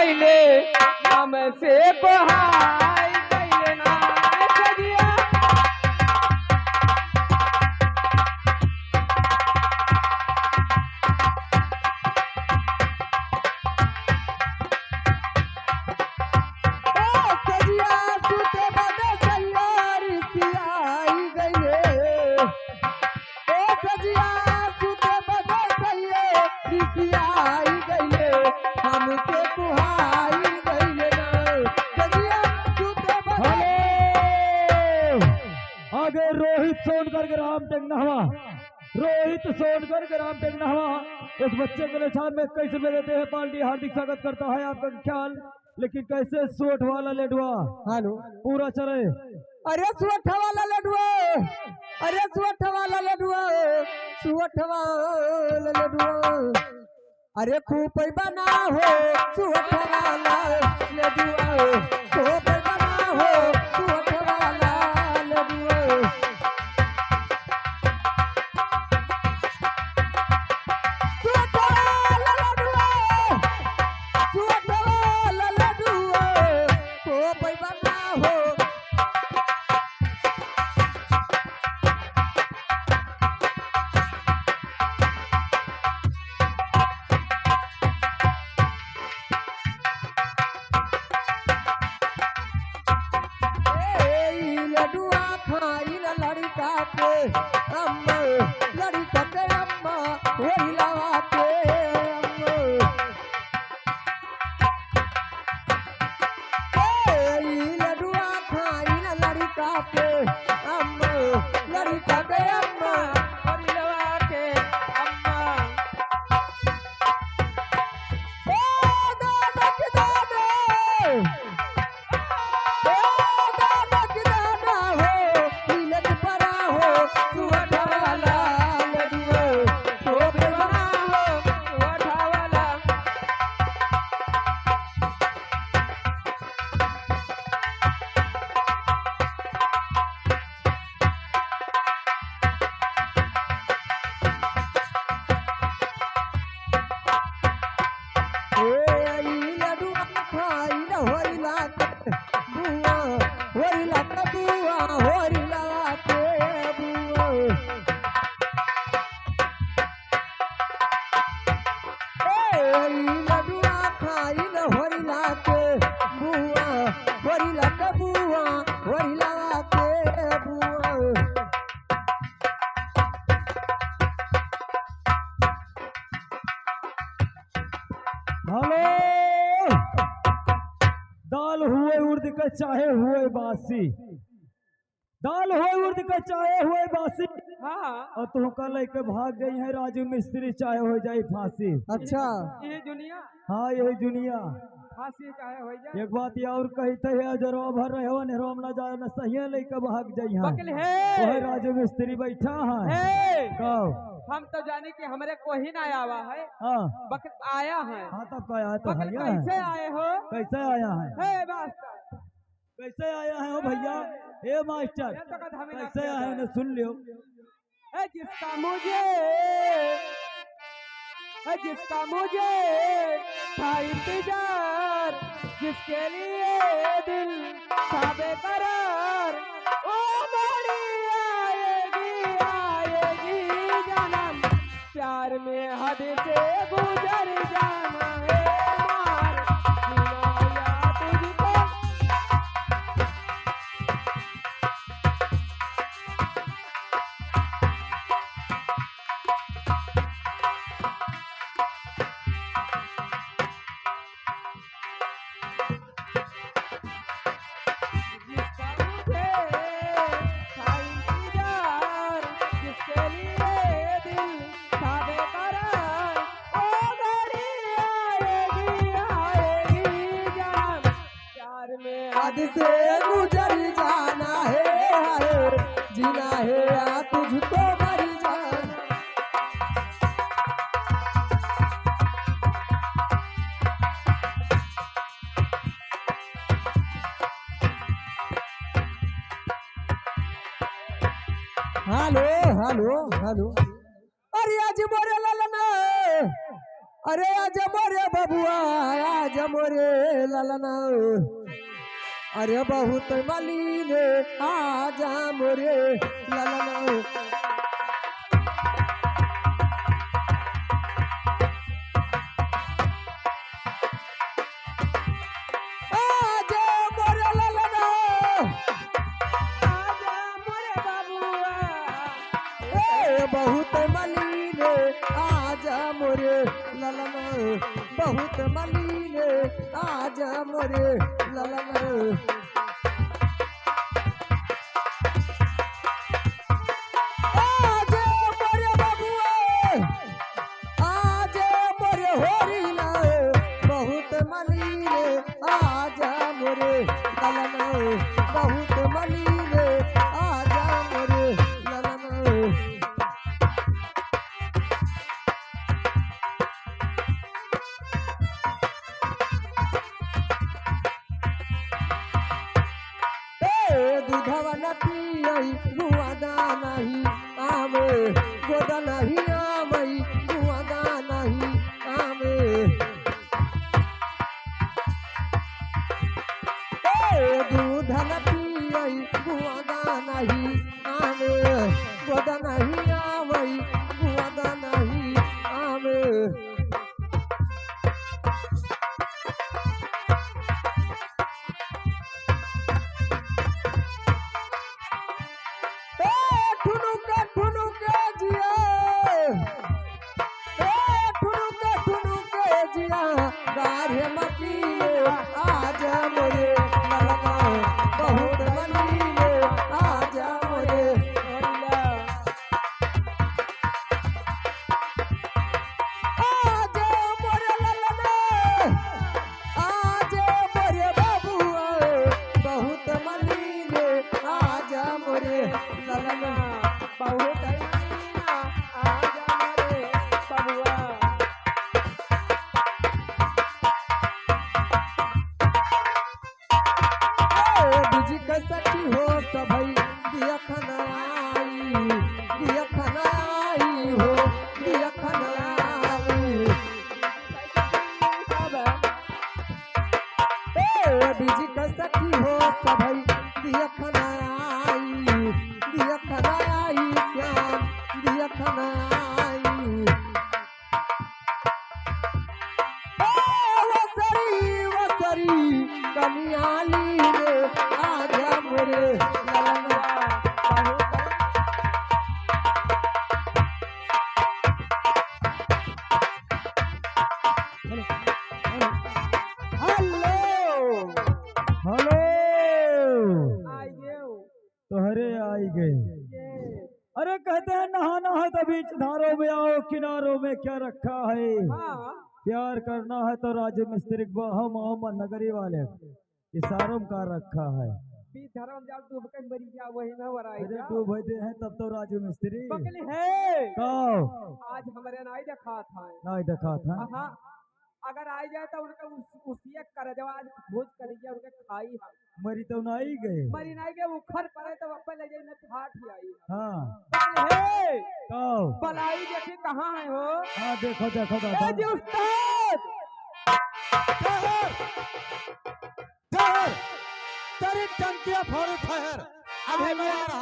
गईले हमसे बहाई गईले ना सजिया आगे रोहित सोनकर ग्राम टेकनावा, रोहित सोनकर ग्राम टेकनावा उस बच्चे के निशान में 21 रुपए देते हैं। पार्टी हार्दिक स्वागत करता है आपका ख्याल। लेकिन कैसे सोट वाला लेडुआ हेलो पूरा चले। अरे सुवठ वाला लडुआ, अरे सुवठ वाला लडुआ, सुवठ वाला लडुआ, अरे खूब बना हो सुवठ वाला लडुआ, खूब बना हो सुवठ वाला लडुआ। सुवठ वाला लडुआ, सुवठ वाला लडुआ, खूब बना हो। लडुआ खाई न लड़का के अम्मा, लड़का के अम्मा वही लवा के अम्मा। लडुआ खाई न लड़का के अम्मा, लड़का के अम्मा वही लवा के अम्मा। ओ दादा के दादा, हेलो दाल हुए उर्द के चाहे हुए बासी, दाल हुए उर्द के चाहे हुए बासी। हाँ और तुम कल लेके भाग गई है राजू मिस्त्री चाहे हो जाए फांसी। अच्छा ये दुनिया हाँ यही दुनिया। फांसी चाहे हो जाए एक बात ये और कहते है जरो भर रहे हो न रोम न जाए न सही लेके भाग जाई बकल है है वही राजू मिस्त्री बैठा है। हे, कहो हम तो जाने कि हमारे कोई ना आया हुआ है हाँ बकल आया है। हाँ तब क्या आया तो बकल भैया कैसे आए हो? कैसे आया है हे मास्टर कैसे आया है हो भैया ए मास्टर ये तो कद हमें ना कैसे किया आया है जाए। न सुन लियो। जिसका मुझे था इंतजार, जिसके लिए दिल था बेकरार, ओ बड़ी आएगी आएगी जन्म, प्यार में हद से गुजर जाना है मार, जीना या तुझको। हद से गुजर जाना है जीना है या तुझको मर जाना। हेलो हेलो हेलो, अरे आज मोरे ललना, अरे आज मोरे बबुआ, आज मोरे ललना अरे बहुत मलिन आजा मोरे ललना आजा मोरे ललना आजा मोरे बाबुआ ए बहुत मलिन आजा मोरे ललना बहुत मलिन आजा मोरे ललना आजा मोरे बाबुआ आजा मोरे होरिला बहुत मलिन आजा मोरे ललना बहुत मलिन आजा मोरे ललना दूधवा न पियई गुआदा नहीं आवे गोदा नहीं आमई गुआदा नहीं आवे दूध न पियई गुआदा नहीं आवे गोदा नहीं आमई गुआदा नहीं आवे ठुनुके जिया ठुनुके जिया गाढ़े मकीले आज मोरे ललना बहुत मलीले आज मोरे आज मोरे ललना आज मोरे बाबुआ बहुत मलीले आज मोरे ललना बहुत आजा मोरे बाबुआ बीजी कसटी हो सभई दिया खनाई हो दिया खनाई बीजी कसटी हो सभई दिया खनाई श्याम दिया खनाई वसरी कनियाली रे आजा मोरे ललना हेलो हेलो आई गयो तोहरे आई गए अरे कहते हैं नहाना है तो बीच धारों में आओ किनारों में क्या रखा है हाँ प्यार करना है तो राजू मिस्त्री हम मोहम्मद नगरी वाले इशारों का रखा है बी धर्म जाल तू बकन मरी जा वही न वराई अरे जा तू भैदे हैं तब तो राजू मिस्त्री बकली है कहो आज हमारे नाई देखा था नहीं देखा था हाँ अगर आ जाए तो उनका उसी कर जब आज भोज करिए उनके खाई हम मरी तो नहीं गए मरी नाई के उखर पड़े तो वापस ले जाए न ठाठ ही आई हाँ बकली है कहो बलाई देखी कहाँ है हो हाँ देखो देखो ए दादा जी उस्ताद तेरी टंकिया फोड़ ठहर अभी मैं आ रहा